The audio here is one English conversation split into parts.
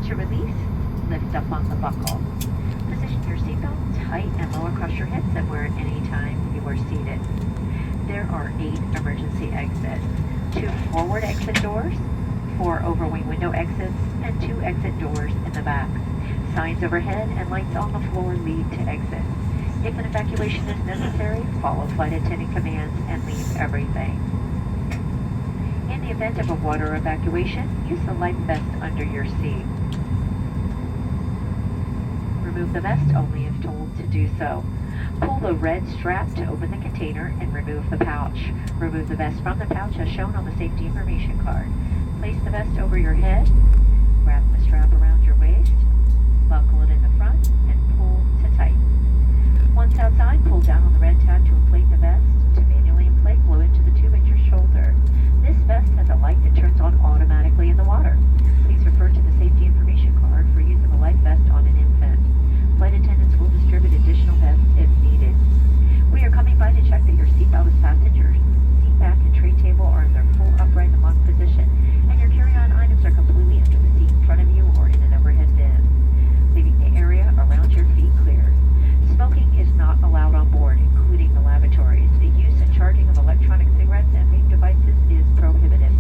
To release, lift up on the buckle. Position your seatbelt tight and low across your hips and wear it any time you are seated. There are 8 emergency exits, 2 forward exit doors, 4 overwing window exits, and 2 exit doors in the back. Signs overhead and lights on the floor lead to exits. If an evacuation is necessary, follow flight attendant commands and leave everything. In the event of a water evacuation, use the life vest under your seat. Remove the vest only if told to do so. Pull the red strap to open the container and remove the pouch. Remove the vest from the pouch as shown on the safety information card. Place the vest over your head, wrap the strap around your waist, buckle it in the front, and pull to tighten. Once outside, pull down on the red tab to inflate the vest. To manually inflate, blow into the tube at your shoulder. This vest has a light that turns on automatically in the water. Please refer to the safety information card for use of a life vest on an infant. Flight attendants will distribute additional vests if needed. We are coming by to check that your seatbelt is fastened, your seat back and tray table are in their full upright and locked position, and your carry-on items are completely under the seat in front of you or in an overhead bin, leaving the area around your feet clear. Smoking is not allowed on board, including the lavatories. The use and charging of electronic cigarettes and vape devices is prohibited.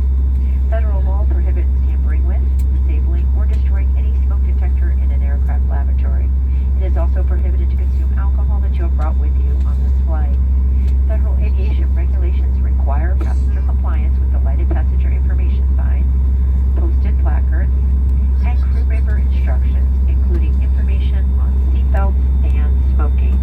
Federal law prohibits tampering with, disabling, or destroying any smoke detector in an aircraft lavatory. It is also prohibited to consume alcohol that you have brought with you on this flight. Federal aviation regulations require passenger compliance with the lighted passenger information signs, posted placards, and crew member instructions, including information on seatbelts and smoking.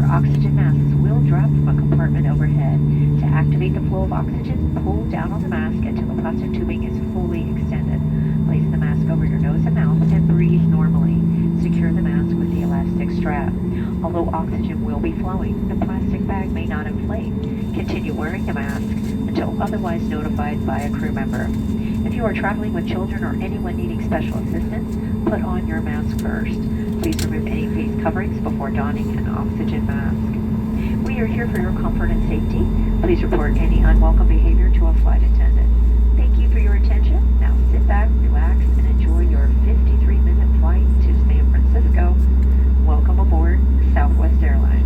Oxygen masks will drop from a compartment overhead. To activate the flow of oxygen, pull down on the mask until the plastic tubing is fully extended. Place the mask over your nose and mouth and breathe normally. Secure the mask with the elastic strap. Although oxygen will be flowing, the plastic bag may not inflate. Continue wearing the mask until otherwise notified by a crew member. If you are traveling with children or anyone needing special assistance, put on your mask first. Please remove any face coverings before donning an oxygen mask. We are here for your comfort and safety. Please report any unwelcome behavior to a flight attendant. Thank you for your attention. Now sit back, relax, and enjoy your 53-minute flight to San Francisco. Welcome aboard Southwest Airlines.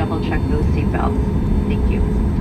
double check those seatbelts. Thank you.